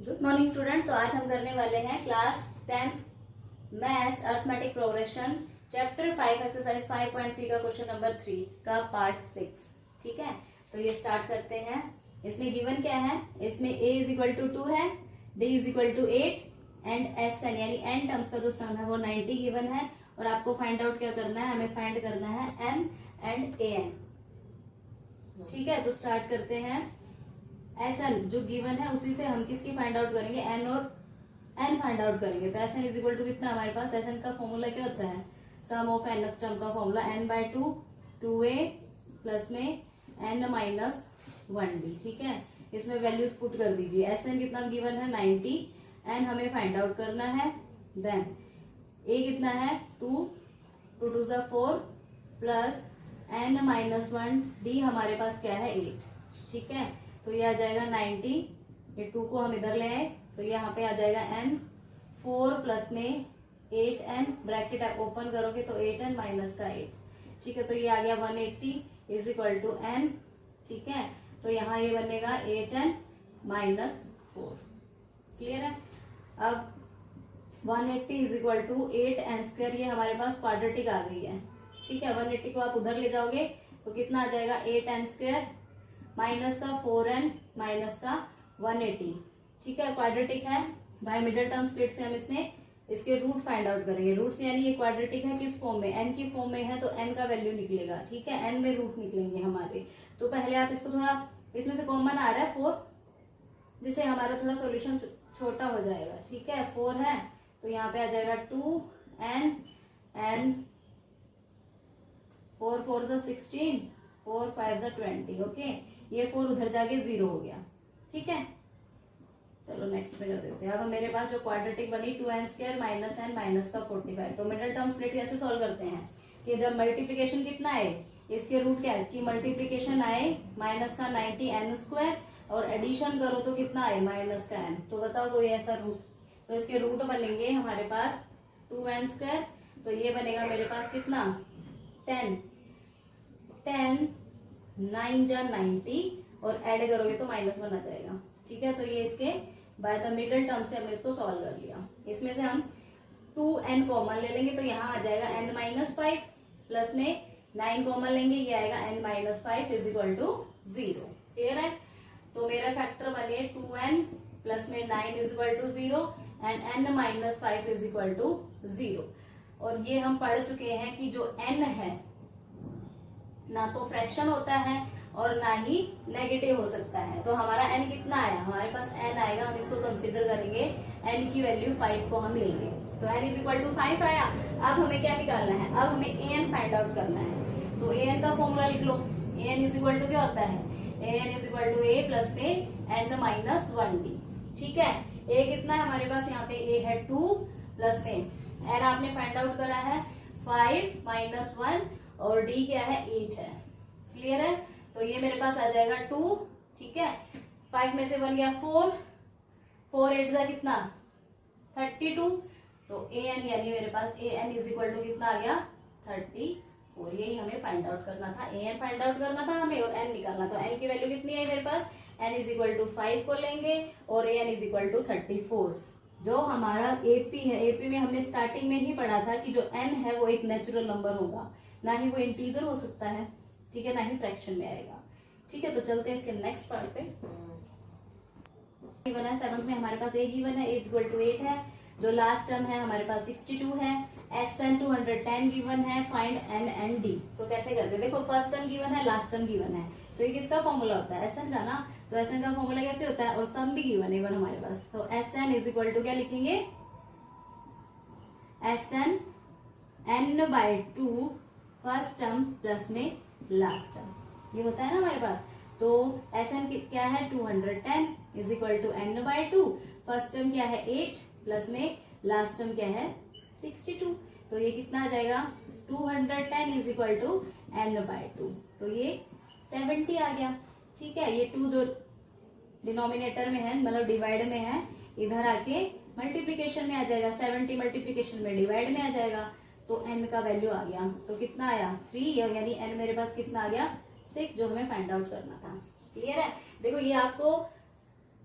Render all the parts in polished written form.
Good morning students. तो आज हम करने वाले हैं class 10 maths arithmetic progression chapter 5 exercise 5.3 का क्वेश्चन नंबर 3 का पार्ट 6। ठीक है, तो ये स्टार्ट करते हैं। इसमें गिवन क्या है? इसमें a इज इक्वल टू 2 है, d is equal to 8 and S N यानी एन टर्म्स का जो सम है वो 90 गिवन है। और आपको फाइंड आउट क्या करना है? हमें फाइंड करना है m एंड a n। ठीक है, तो स्टार्ट करते हैं। एस एन जो गिवन है उसी से हम किसकी फाइंड आउट करेंगे? एन और एन फाइंड आउट करेंगे। तो S N is equal to कितना हमारे पास? एस एन का फॉर्मूला क्या होता है? सम ऑफ एन टर्म का formula N by 2 2a plus में एन माइनस 1d। ठीक है, इसमें वैल्यूज पुट कर दीजिए। एस एन कितना गिवन है? 90। एन हमें फाइंड आउट करना है। देन ए कितना है? 2 2 2 4 प्लस एन माइनस 1d हमारे पास क्या है? 8। ठीक है, तो ये आ जाएगा 90। ये 2 को हम इधर ले आए तो यहाँ पे आ जाएगा n। 4 प्लस में 8n ब्रैकेट ओपन करोगे तो 8n माइनस का 8। ठीक है, तो ये आ गया 180 इज इक्वल टू n। ठीक है, तो यहाँ ये बनेगा 8n माइनस 4। क्लियर है? अब 180 is equal to 8n square, ये हमारे पास क्वाड्रेटिक आ गई है। ठीक है, 180 को आप उधर ले जाओगे तो कितना आ जाएगा? 8n स्क्वायर माइनस का 4n माइनस का 180। ठीक है, क्वाड्रेटिक है। बाय मिडिल टर्म स्प्लिट से हम इसके रूट फाइंड आउट करेंगे। रूट्स यानी ये क्वाड्रेटिक है किस फॉर्म में? n की फॉर्म में है तो n का वैल्यू निकलेगा। ठीक है, n में रूट निकलेंगे हमारे। तो पहले आप इसको थोड़ा, इसमें से कॉमन आ रहा है 4, जिससे हमारा थोड़ा सॉल्यूशन छोटा हो जाएगा। ठीक है, 4 है तो यहाँ पे आ जाएगा 2n एंड 4 4 16 4 5 20। ओके, ये 4 उधर जाके 0 हो गया। ठीक है, चलो नेक्स्ट पे कर देते हैं। अब मेरे पास जो क्वाड्रेटिक बनी 2n square minus n minus का 45। तो मिडिल टर्म स्प्लिट कैसे सॉल्व करते हैं कि जब मल्टीप्लीकेशन कितना है, इसके रूट क्या है? इसकी मल्टीप्लीकेशन आए माइनस का 90n स्क्वायर और एडिशन करो तो कितना आए? माइनस का n। तो बताओ कोई ऐसा रूट, तो इसके रूट बनेंगे हमारे पास 2n स्क्वायर, तो ये बनेगा मेरे पास कितना? 10 9 जा 90 और ऐड करोगे तो -1 आ जाएगा। ठीक है, तो ये इसके बाय द मिडल टर्म से हमने इसको सॉल्व कर लिया। इसमें से हम 2n कॉमन ले लेंगे तो यहाँ आ जाएगा n माइनस 5 प्लस में 9 कॉमन लेंगे, ये आएगा n minus 5 is equal to 0। Clear है? तो मेरा फैक्टर बने 2n प्लस में 9 is equal to 0 and n minus 5 is equal to 0। और ये हम पढ़ चुके हैं कि जो n है ना तो फ्रैक्शन होता है और ना ही नेगेटिव हो सकता है। तो हमारा n कितना आया? हमारे पास n आएगा, हम इसको कंसीडर करेंगे। n की वैल्यू 5 को हम लेंगे तो n इज इक्वल टू 5 आया। अब हमें क्या निकालना है? अब हमें an फाइंड आउट करना है। तो an का फॉर्मूला लिख लो। an इज इक्वल टू क्या होता है? an is equal to a plus में n माइनस 1d। ठीक है, a कितना है हमारे पास? यहाँ पे a है 2 प्लस में n आपने फाइंड आउट करा है 5 माइनस 1 और d क्या है? 8 है। क्लियर है? तो ये मेरे पास आ जाएगा 2। ठीक है, 5 में से 1 गया 4 4 8 जा कितना? 32। तो an यानी मेरे पास an इज इक्वल टू कितना आ गया? 34। यही हमें फाइंड आउट करना था। an फाइंड आउट करना था हमें और n निकालना था। n की वैल्यू कितनी है मेरे पास? n इज इक्वल टू 5 को लेंगे और an इज इक्वल टू 34। जो हमारा AP है, AP में हमने स्टार्टिंग में ही पढ़ा था कि जो n है वो एक नेचुरल नंबर होगा, ना ही वो इंटीजर हो सकता है। ठीक है, ना ही फ्रैक्शन में आएगा। ठीक है, तो चलते हैं इसके नेक्स्ट पार्ट पे। गिवन है 7th में हमारे पास a गिवन है, a इक्वल टू 8 है। जो लास्ट टर्म है हमारे पास 62 है। SN 210 गिवन है। Find n and d। तो कैसे करते हैं? देखो, फर्स्ट टर्म गिवन है, लास्ट टर्म गिवन है, तो ये किसका फॉर्मूला होता है? SN का ना। तो SN का फॉर्मूला कैसे होता है? और सम भी गिवन है इवन हमारे पास। तो SN इज इक्वल टू क्या लिखेंगे? SN n by 2 first term plus में लास्ट टर्म, ये होता है ना हमारे पास। तो SN क्या है? 210 is equal to n by 2। First term क्या है? 8 प्लस में लास्ट टर्म क्या है? 62। तो ये कितना आ जाएगा? 210 is equal to n by 2। तो ये 70 आ गया। ठीक है, ये 2 जो डिनोमिनेटर में है, मतलब डिवाइड में है, इधर आके मल्टीप्लीकेशन में आ जाएगा। 70 मल्टीप्लीकेशन में डिवाइड में आ जाएगा तो n का वैल्यू आ गया। तो कितना आया? 3, यानी n मेरे पास कितना आ गया? 6, जो हमें फाइंड आउट करना था। क्लियर है? देखो, ये आपको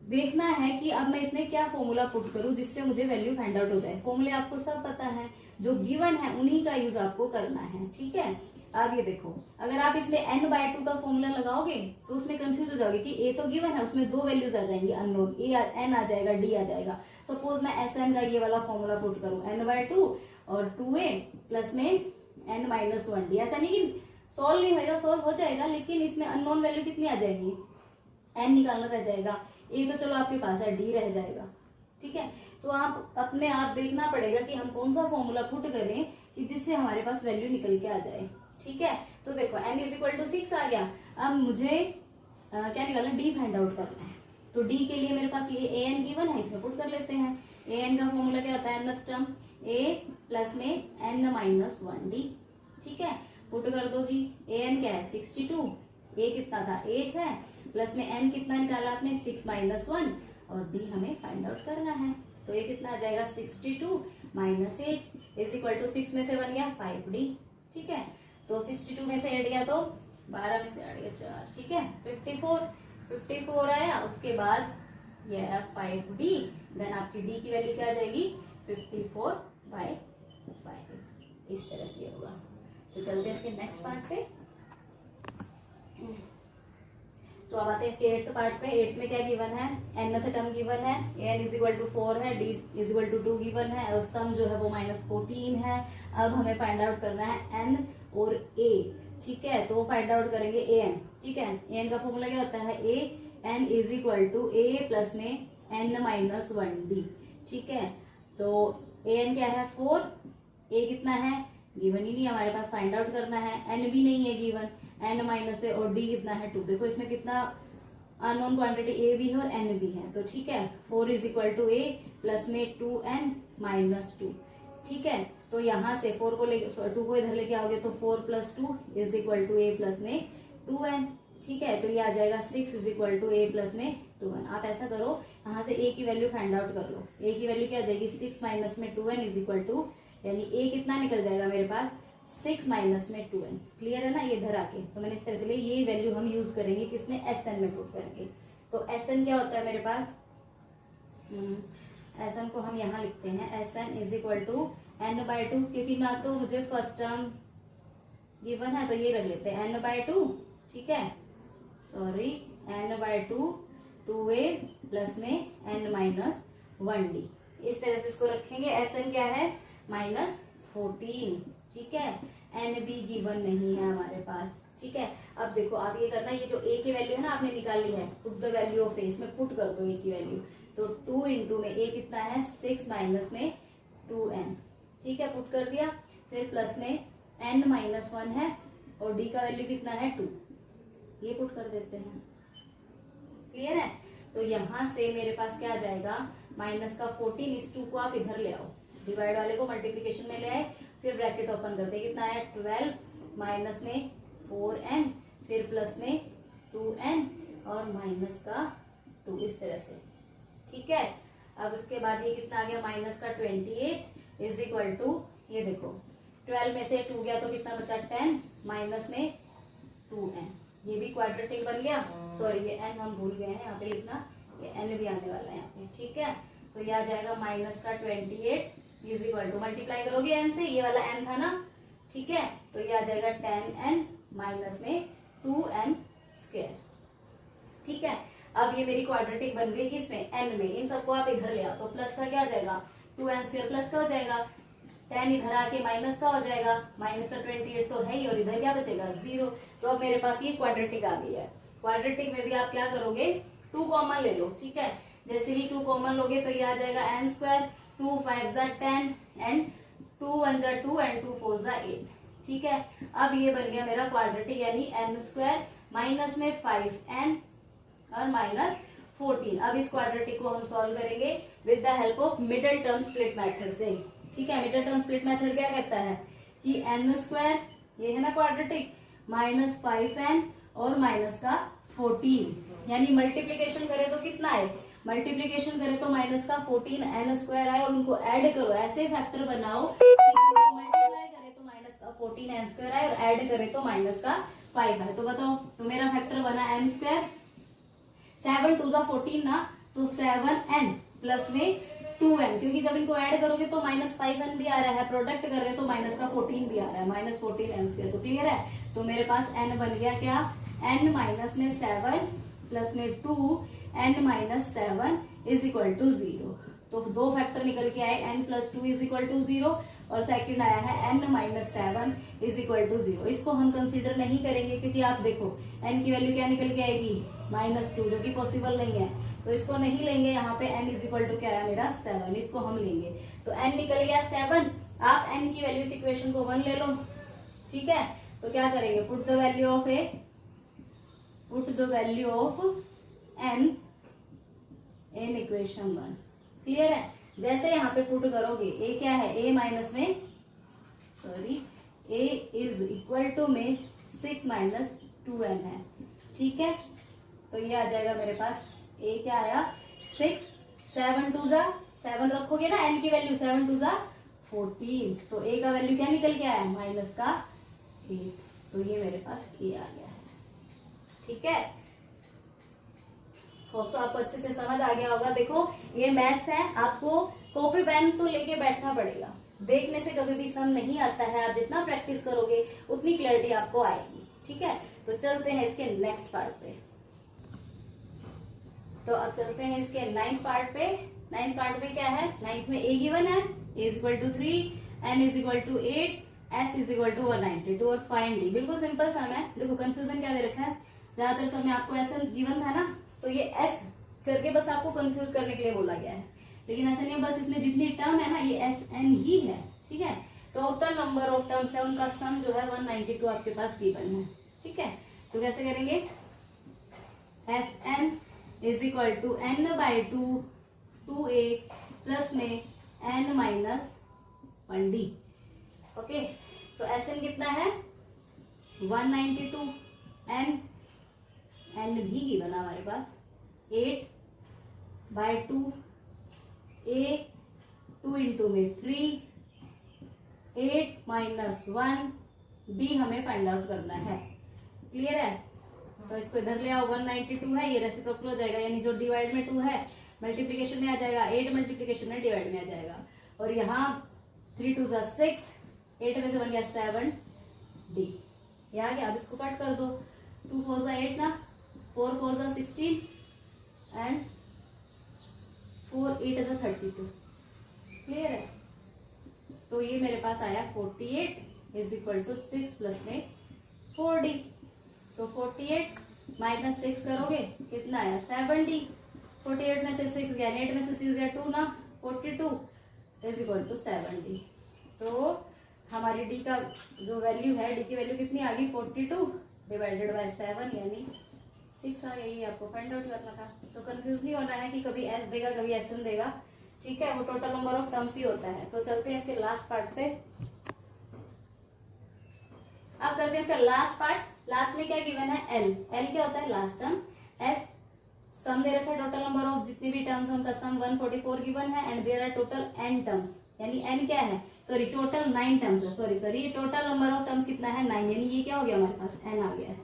देखना है कि अब मैं इसमें क्या फॉर्मूला पुट करूं जिससे मुझे वैल्यू फाइंड आउट हो जाए। फॉर्मूले आपको सब पता है, जो गिवन है उन्हीं का यूज आपको करना है, ठीक है। अब ये देखो, अगर आप इसमें n/2 का फॉर्मूला लगाओगे तो उसमें कंफ्यूज हो जाओगे कि a तो गिवन है, उसमें दो वैल्यूज आ जाएंगी अननोन, n आ जाएगा, d आ जाएगा। सपोज मैं Sn का ये वाला फॉर्मूला पुट करूं n/2 और 2a प्लस में n-1d। ऐसा नहीं कि सॉल्व नहीं होगा, सॉल्व हो जाएगा, लेकिन इसमें अननोन वैल्यू कितनी आ जाएगी, n निकालना रह जाएगा, a तो चलो आपके पास है, d रह जाएगा, ठीक है। तो आप अपने आप देखना पड़ेगा कि हम कौन सा फॉर्मूला पुट करें कि जिससे हमारे पास वैल्यू निकल के आ जाए, ठीक है। तो देखो n = 6 आ गया। अब मुझे क्या निकालना, d फाइंड आउट करना है। तो d के लिए मेरे पास ये an गिवन है, इसमें पुट कर लेते हैं। an का फॉर्मूला क्या होता है, nth टर्म a प्लस में n-1d, ठीक है। पुट कर दो जी। an क्या है 62, a कितना था 8 है, प्लस में n कितना निकाला आपने 6 - 1 और d हमें फाइंड आउट करना है। तो ये कितना आ जाएगा 62 - 8 = 6 में से बन गया 5d, ठीक है। तो 62 में से 8 गया तो 12 में से 8 गया 4, ठीक है। 54 आया, उसके बाद ये आया 5d, देन आपकी d की वैल्यू क्या आ जाएगी 54/5, इस तरह से होगा। तो चलते हैं इसके नेक्स्ट पार्ट पे। तो अब आते हैं इसके 8th पार्ट पे। 8 में क्या गिवन है, nth टर्म गिवन है, n = 4 है, d = 2 गिवन है और सम जो है वो -14 है। अब हमें फाइंड आउट करना है n और a, ठीक है। तो फाइंड आउट करेंगे an, ठीक है। an का फॉर्मूला क्या होता है, n = a प्लस में n-1d, ठीक है। तो an क्या है 4, a कितना है गिवन ही नहीं हमारे पास, फाइंड आउट करना है। n भी नहीं है गिवन, n- और d कितना है 2। देखो इसमें कितना अननोन क्वांटिटी a भी है और n भी है, तो ठीक है। 4 = a प्लस में 2n-2, ठीक है। तो यहाँ से 4 को लेके 2 को इधर लेके आओगे तो 4 + 2 = a प्लस में 2n, ठीक है। तो ये आ जाएगा 6 = a प्लस में 2n। आप ऐसा करो, यहाँ से a की वैल्यू फाइंड आउट कर लो। a की वैल्यू क्या आ जाएगी 6 - में 2n यानी a कितना निकल जाएगा मेरे पास 6 - में 2n। क्लियर है ना, ये इधर आके तो मैंने इस तरह से ये वैल्यू हम यूज करेंगे किसमें, Sn में पुट करेंगे। तो Sn क्या होता है मेरे पास, Sn को हम यहाँ लिखते हैं Sn = n/2, क्योंकि ना तो मुझे फर्स्ट टर्म गिवन है तो ये रख लेते हैं n/2, ठीक है। सॉरी n/2 2a प्लस में n-1d, इस तरह से इसको रखेंगे। Sn क्या है -14, ठीक है। n भी गिवन नहीं है हमारे पास, ठीक है। अब देखो आप ये करना, ये जो a की वैल्यू है ना आपने निकाली है, put the value of a, इसमें पुट कर दो a की वैल्यू। तो 2 × में a कितना है 6 - में 2n, ठीक है। पुट कर दिया, फिर प्लस में n-1 है और d का वैल्यू कितना है 2, ये पुट कर देते हैं। क्लियर है। तो यहाँ से मेरे पास क्या आ जाएगा माइनस का 14, इस 2 को आप इधर ले आओ, डिवाइड वाले को मल्टीप्लीकेशन में ले आए, फिर ब्रैकेट ओपन करते कितना है 12 माइनस में 4n, फिर प्लस में 2n और माइनस का 2, इस तरह से, ठीक है। अब उसके बाद ये कितना आ गया माइनस का 28 = ये देखो 12 में से 2 गया तो कितना बचा 10 माइनस में 2n, ये भी क्वाड्रेटिक बन गया। सॉरी ये n हम भूल गए हैं यहाँ पे लिखना, ये n भी आने वाला है यहाँ पे, ठीक है। तो ये आ जाएगा माइनस का 28 मल्टीप्लाई करोगे n से, ये वाला n था ना, ठीक है। तो ये आ जाएगा 10n माइनस में 2n², ठीक है। अब ये मेरी क्वाड्रेटिक बन गई किसमें, n में। इन सबको आप इधर ले आओ तो प्लस का क्या हो जाएगा 2n² प्लस का हो जाएगा, 10 इधर आके माइनस का हो जाएगा, माइनस का 28 तो है ही और इधर क्या बचेगा 0। तो अब मेरे पास ये क्वाड्रेटिक आ गई है। क्वाड्रेटिक में भी आप क्या करोगे 2 कॉमन ले लो, ठीक है। जैसे ही 2 कॉमन लोगे तो ये आ जाएगा n², 2 × 5 = 10 एंड 2 × 1 = 2 एंड 2 × 4 = 8, ठीक है। अब ये बन गया मेरा क्वाड्रेटिक, यानी n² माइनस में 5n और -14। अब इस क्वाड्रेटिक को हम सॉल्व करेंगे with the help of middle term split method से, ठीक है। मिडिल टर्म स्प्लिट मेथड क्या कहता है कि n², ये है ना क्वाड्रेटिक, -5n और माइनस का 14, यानी मल्टीप्लीकेशन करें तो कितना है, मल्टीप्लीकेशन करें तो माइनस का 14n² आए और उनको ऐड करो, ऐसे फैक्टर बनाओ कि मल्टीप्लाई करें तो माइनस का 14n² आए और ऐड करें तो माइनस का 5 आए। तो बताओ, तो मेरा फैक्टर बना n², 7 × 2 = 14 ना, तो 7n प्लस में 2n, क्योंकि जब इनको ऐड करोगे तो -5n भी आ रहा है, प्रोडक्ट कर रहे हो तो माइनस का 14 भी आ रहा है, -14n²। तो क्लियर है। तो मेरे पास n बन गया क्या, n माइनस में 7 प्लस में 2, n minus 7 is equal to 0। तो दो फैक्टर निकल के आए, n plus 2 is equal to 0 और सेकंड आया है n minus 7 is equal to 0। इसको हम कंसीडर नहीं करेंगे क्योंकि आप देखो n की वैल्यू क्या निकल के आएगी, -2, जो कि पॉसिबल नहीं है, तो इसको नहीं लेंगे। यहाँ पे n इज इक्वल टू क्या आया मेरा 7, इसको हम लेंगे। तो n निकल गया 7, आप n की वैल्यू इस इक्वेशन को 1 ले लो, ठीक है। तो क्या करेंगे, put the value of n in equation 1। Clear है। जैसे यहाँ पे पुट करोगे, a क्या है, a माइनस में a इज इक्वल टू में 6 माइनस 2n है, ठीक है। तो ये आ जाएगा मेरे पास, a क्या आया 6, 7 2 जा 7 रखोगे ना n की वैल्यू, 7 2 जा 14, तो a का वैल्यू क्या निकल के आया, माइनस का 8। तो ये मेरे पास a आ गया है, ठीक है। तो आपको अच्छे से समझ आ गया होगा। देखो ये मैथ्स है, आपको कॉपी पेन तो लेके बैठना पड़ेगा, देखने से कभी भी सम नहीं आता है। आप जितना प्रैक्टिस करोगे उतनी क्लैरिटी आपको आएगी, ठीक है। तो चलते हैं इसके नेक्स्ट पार्ट पे। तो अब चलते हैं इसके 9th पार्ट पे। 9th पार्ट में क्या है, 9th में a गिवन है, a is equal to 3, n is equal to 8, s is equal to 192 और फाइंड d। बिल्कुल सिंपल सम है। देखो कंफ्यूजन क्या दे रखा है, ज्यादातर समय आपको ऐसा गिवन था ना, तो ये s करके बस आपको कंफ्यूज करने के लिए बोला गया है, लेकिन ऐसा नहीं है। बस इसमें जितनी टर्म है ना ये Sn ही है, ठीक है। टोटल नंबर ऑफ टर्म्स है, उनका सम जो है 192 आपके पास गिवन है, ठीक है। तो कैसे करेंगे, Sn is equal to n/2 2a plus में n minus 1d। Okay, so Sn कितना है 192, n भी गिवन है हमारे पास 8/2, a 2 इंटू में 3, 8 माइनस 1, d हमें फाइंड आउट करना है। क्लियर है। तो इसको इधर ले आओ, 192 है, ये रेसिप्रोकल हो जाएगा, यानी जो डिवाइड में 2 है मल्टीप्लीकेशन में आ जाएगा, 8 मल्टीप्लीकेशन में डिवाइड में आ जाएगा। और यहाँ 3 2 6, 8 में से बन गया 7d, ये आ गया। अब इसको कट कर दो, 2 4 8 ना, 4 4 16 एंड 4 8 32। क्लियर है। तो ये मेरे पास आया 48 इज इक्वल टू 6 प्लस में 4d। तो 48 माइनस 6 करोगे कितना आया 7d। 48 में से 6 गया, 8 में से 6 गया 2 ना, 42 इज इक्वल टू 7d। तो हमारी d का जो वैल्यू है, d की वैल्यू कितनी आ गई 42 डिवाइडेड बाय 7 यानी 6 आ गई। ये आपको फाइंड आउट करना था। तो कंफ्यूज नहीं होना है कि कभी s देगा कभी Sn देगा, ठीक है। वो टोटल नंबर ऑफ टर्म्स ही होता है। तो चलते हैं इसके लास्ट पार्ट पे। अब करते हैं इसका लास्ट पार्ट। लास्ट में क्या गिवन है, l क्या होता है लास्ट टर्म, s सम दे रखा है टोटल नंबर ऑफ जितने भी टर्म्स उनका सम 144 गिवन है and there are total n terms, यानी n क्या है, सॉरी टोटल 9 टर्म्स है, sorry total number of terms कितना है 9, यानी ये क्या हो गया हमारे पास n आ गया है।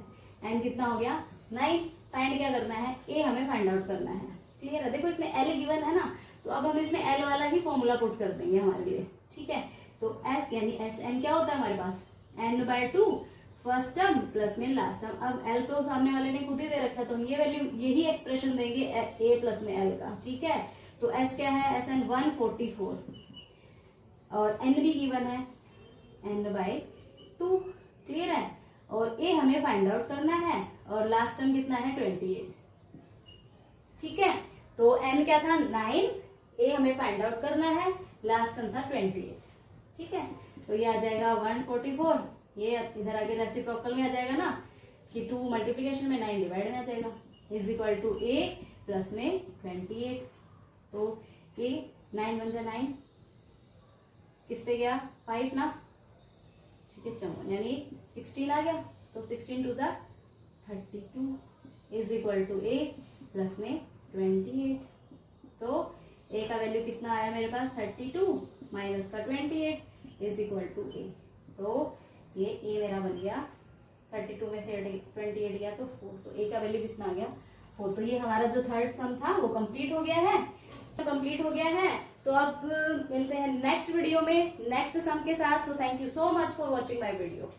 n कितना हो गया 9। फाइंड क्या करना है, a हमें फाइंड आउट करना है। क्लियर है। देखो इसमें l गिवन है ना, तो अब हम इसमें l वाला ही फॉर्मूला पुट कर देंगे हमारे लिए, ठीक है। तो s यानी Sn क्या होता है हमारे पास n/2 फर्स्ट टर्म प्लस में लास्ट टर्म। अब l तो सामने वाले ने खुद ही दे रखा है, तो हम ये वैल्यू यही एक्सप्रेशन देंगे a प्लस में l का, ठीक है। तो s क्या है Sn 144 और n भी गिवन है n/2। क्लियर है। और a हमें फाइंड आउट करना है और लास्ट टर्म कितना है 28, ठीक है। तो n क्या था 9, a हमें फाइंड आउट करना है, लास्ट टर्म था 28, ठीक है। तो ये आ जाएगा 144, ये इधर आगे रेसिप्रोकल में आ जाएगा ना कि 2 मल्टीप्लीकेशन में 9 डिवाइड में आ जाएगा, is equal to a plus में 28। तो a 9 बन जा 9, किस पे गया 5 ना, ठीक है 54 यानी 16 आ गया। तो 16 to 32 is equal to a plus में 28। तो a का वैल्यू कितना आया मेरे पास 32 माइनस का 28 इज इक्वल टू a। तो ये a मेरा बन गया 32 में से 28 गया तो 4, तो a का वैल्यू कितना आ गया 4। तो ये हमारा जो थर्ड सम था वो कंप्लीट हो गया है, तो अब मिलते हैं नेक्स्ट वीडियो में नेक्स्ट सम के साथ। So thank you so much for watching my video.